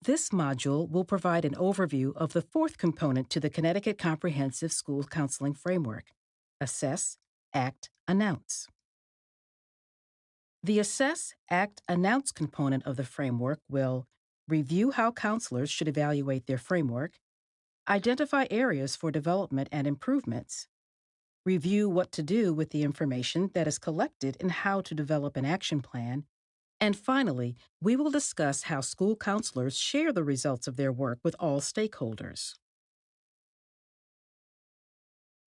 This module will provide an overview of the fourth component to the Connecticut Comprehensive School Counseling Framework: Assess, Act, Announce. The Assess, Act, Announce component of the framework will review how counselors should evaluate their framework, identify areas for development and improvements, review what to do with the information that is collected and how to develop an action plan, and finally, we will discuss how school counselors share the results of their work with all stakeholders.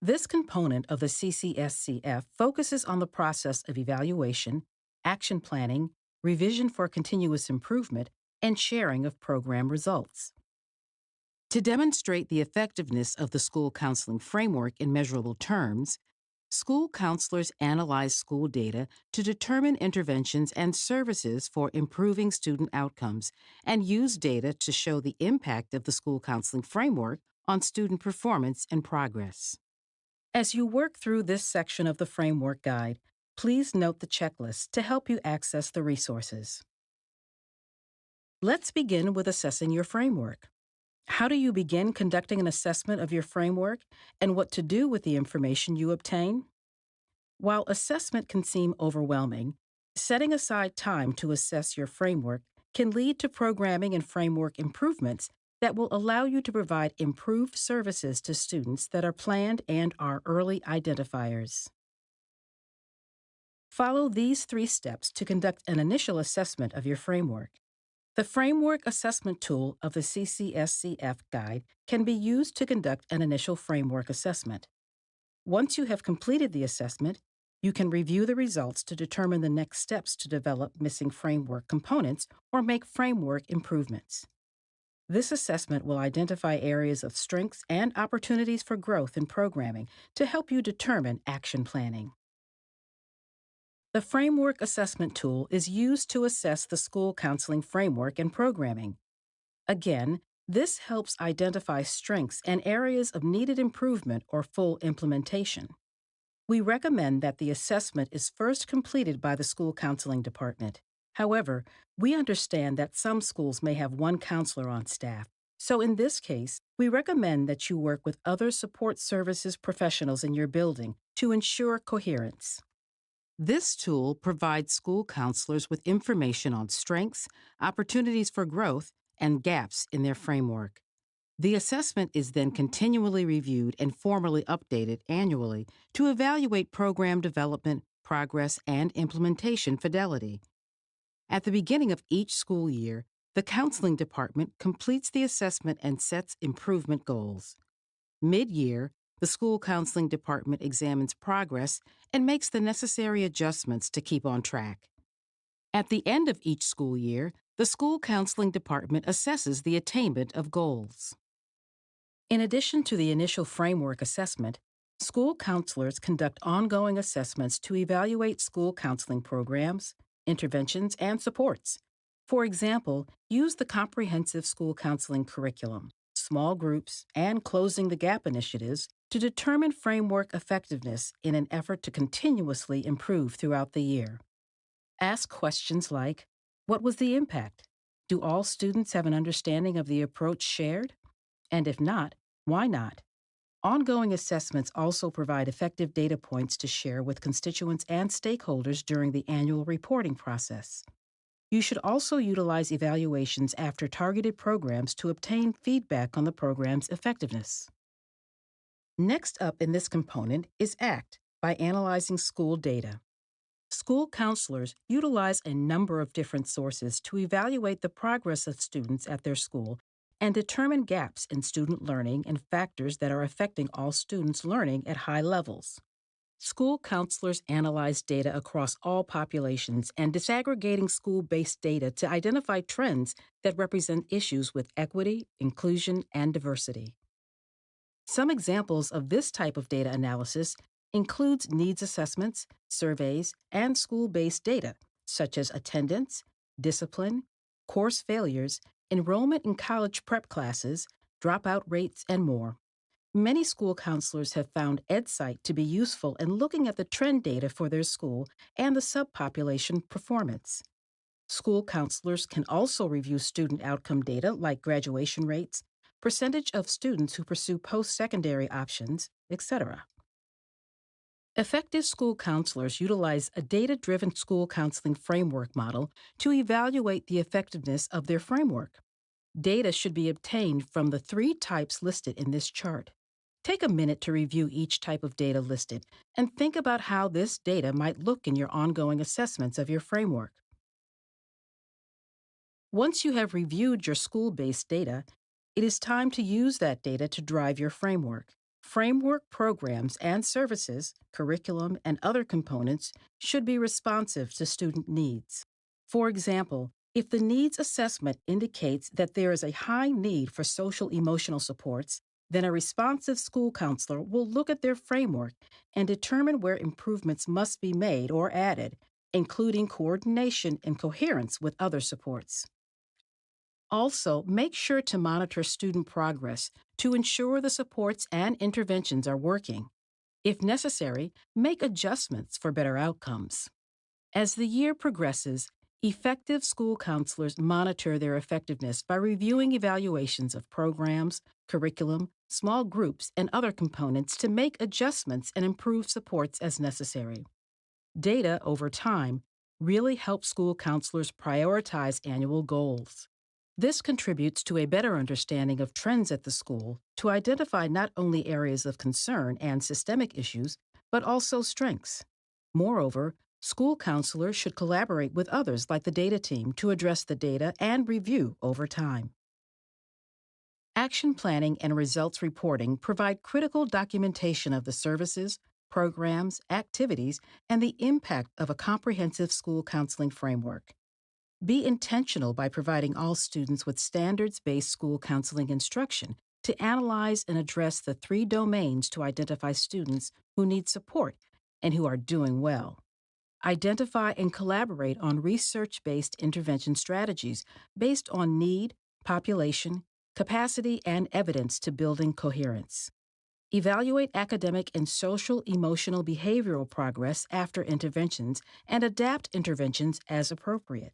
This component of the CCSCF focuses on the process of evaluation, action planning, revision for continuous improvement, and sharing of program results. To demonstrate the effectiveness of the school counseling framework in measurable terms, school counselors analyze school data to determine interventions and services for improving student outcomes and use data to show the impact of the school counseling framework on student performance and progress. As you work through this section of the framework guide, please note the checklist to help you access the resources. Let's begin with assessing your framework. How do you begin conducting an assessment of your framework and what to do with the information you obtain? While assessment can seem overwhelming, setting aside time to assess your framework can lead to programming and framework improvements that will allow you to provide improved services to students that are planned and are early identifiers. Follow these 3 steps to conduct an initial assessment of your framework. The Framework Assessment tool of the CCSCF Guide can be used to conduct an initial framework assessment. Once you have completed the assessment, you can review the results to determine the next steps to develop missing framework components or make framework improvements. This assessment will identify areas of strengths and opportunities for growth in programming to help you determine action planning. The Framework Assessment tool is used to assess the school counseling framework and programming. Again, this helps identify strengths and areas of needed improvement or full implementation. We recommend that the assessment is first completed by the school counseling department. However, we understand that some schools may have one counselor on staff, so in this case, we recommend that you work with other support services professionals in your building to ensure coherence. This tool provides school counselors with information on strengths, opportunities for growth, and gaps in their framework. The assessment is then continually reviewed and formally updated annually to evaluate program development, progress, and implementation fidelity. At the beginning of each school year, the counseling department completes the assessment and sets improvement goals. Mid-year, the school counseling department examines progress and makes the necessary adjustments to keep on track. At the end of each school year, the school counseling department assesses the attainment of goals. In addition to the initial framework assessment, school counselors conduct ongoing assessments to evaluate school counseling programs, interventions, and supports. For example, use the Comprehensive School Counseling Curriculum, small groups, and Closing the Gap initiatives to determine framework effectiveness in an effort to continuously improve throughout the year. Ask questions like, what was the impact? Do all students have an understanding of the approach shared? And if not, why not? Ongoing assessments also provide effective data points to share with constituents and stakeholders during the annual reporting process. You should also utilize evaluations after targeted programs to obtain feedback on the program's effectiveness. Next up in this component is ACT, by analyzing school data. School counselors utilize a number of different sources to evaluate the progress of students at their school and determine gaps in student learning and factors that are affecting all students' learning at high levels. School counselors analyze data across all populations and disaggregating school-based data to identify trends that represent issues with equity, inclusion, and diversity. Some examples of this type of data analysis includes needs assessments, surveys, and school-based data, such as attendance, discipline, course failures, enrollment in college prep classes, dropout rates, and more. Many school counselors have found EdSite to be useful in looking at the trend data for their school and the subpopulation performance. School counselors can also review student outcome data like graduation rates, percentage of students who pursue post secondary options, etc. Effective school counselors utilize a data driven school counseling framework model to evaluate the effectiveness of their framework. Data should be obtained from the three types listed in this chart. Take a minute to review each type of data listed and think about how this data might look in your ongoing assessments of your framework. Once you have reviewed your school based data, it is time to use that data to drive your framework. Framework programs and services, curriculum, and other components should be responsive to student needs. For example, if the needs assessment indicates that there is a high need for social emotional supports, then a responsive school counselor will look at their framework and determine where improvements must be made or added, including coordination and coherence with other supports. Also, make sure to monitor student progress to ensure the supports and interventions are working. If necessary, make adjustments for better outcomes. As the year progresses, effective school counselors monitor their effectiveness by reviewing evaluations of programs, curriculum, small groups, and other components to make adjustments and improve supports as necessary. Data over time really helps school counselors prioritize annual goals. This contributes to a better understanding of trends at the school to identify not only areas of concern and systemic issues, but also strengths. Moreover, school counselors should collaborate with others like the data team to address the data and review over time. Action planning and results reporting provide critical documentation of the services, programs, activities, and the impact of a comprehensive school counseling framework. Be intentional by providing all students with standards based school counseling instruction to analyze and address the three domains to identify students who need support and who are doing well. Identify and collaborate on research based intervention strategies based on need, population, capacity, and evidence to building coherence. Evaluate academic and social emotional behavioral progress after interventions and adapt interventions as appropriate.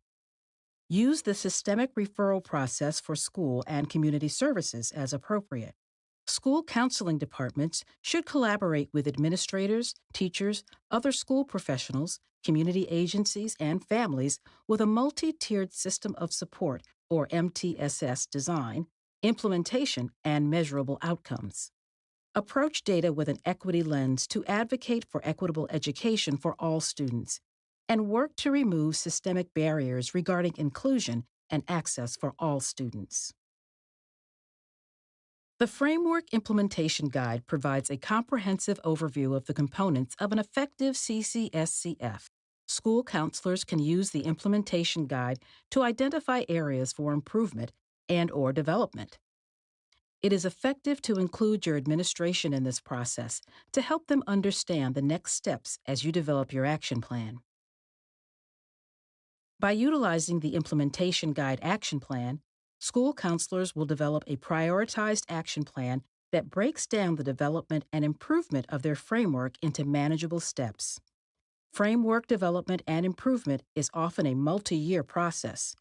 Use the systemic referral process for school and community services as appropriate. School counseling departments should collaborate with administrators, teachers, other school professionals, community agencies, and families with a multi-tiered system of support, or MTSS design, implementation, and measurable outcomes. Approach data with an equity lens to advocate for equitable education for all students, and work to remove systemic barriers regarding inclusion and access for all students. The Framework Implementation Guide provides a comprehensive overview of the components of an effective CCSCF. School counselors can use the implementation guide to identify areas for improvement and/or development. It is effective to include your administration in this process to help them understand the next steps as you develop your action plan. By utilizing the Implementation Guide Action Plan, school counselors will develop a prioritized action plan that breaks down the development and improvement of their framework into manageable steps. Framework development and improvement is often a multi-year process.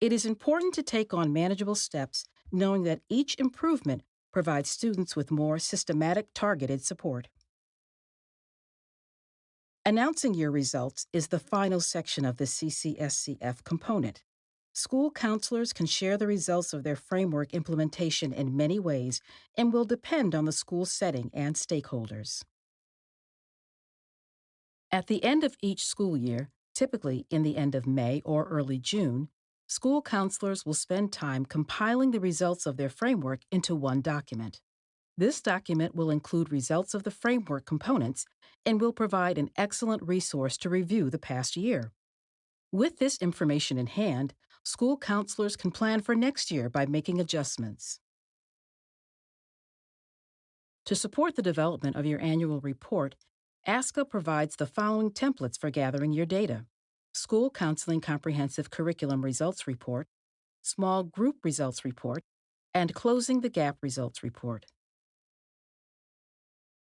It is important to take on manageable steps, knowing that each improvement provides students with more systematic, targeted support. Announcing your results is the final section of the CCSCF component. School counselors can share the results of their framework implementation in many ways and will depend on the school setting and stakeholders. At the end of each school year, typically in the end of May or early June, school counselors will spend time compiling the results of their framework into one document. This document will include results of the framework components and will provide an excellent resource to review the past year. With this information in hand, school counselors can plan for next year by making adjustments. To support the development of your annual report, ASCA provides the following templates for gathering your data: School Counseling Comprehensive Curriculum Results Report, Small Group Results Report, and Closing the Gap Results Report.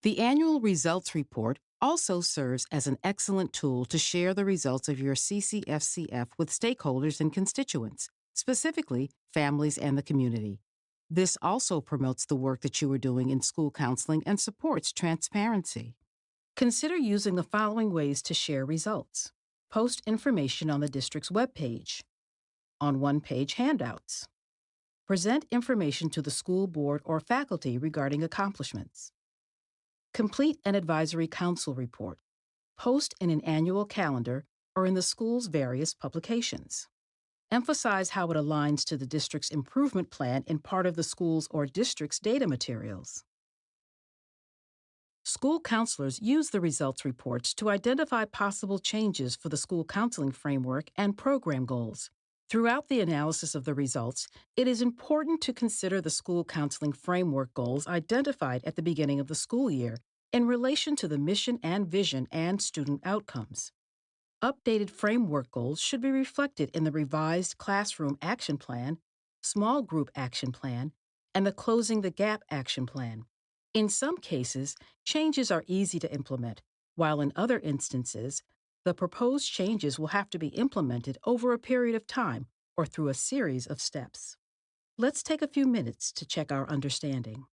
The annual results report also serves as an excellent tool to share the results of your CCFCF with stakeholders and constituents, specifically families and the community. This also promotes the work that you are doing in school counseling and supports transparency. Consider using the following ways to share results. Post information on the district's webpage, on one-page handouts. Present information to the school board or faculty regarding accomplishments. Complete an advisory council report. Post in an annual calendar or in the school's various publications. Emphasize how it aligns to the district's improvement plan in part of the school's or district's data materials. School counselors use the results reports to identify possible changes for the school counseling framework and program goals. Throughout the analysis of the results, it is important to consider the school counseling framework goals identified at the beginning of the school year in relation to the mission and vision and student outcomes. Updated framework goals should be reflected in the revised classroom action plan, small group action plan, and the Closing the Gap action plan. In some cases, changes are easy to implement, while in other instances, the proposed changes will have to be implemented over a period of time or through a series of steps. Let's take a few minutes to check our understanding.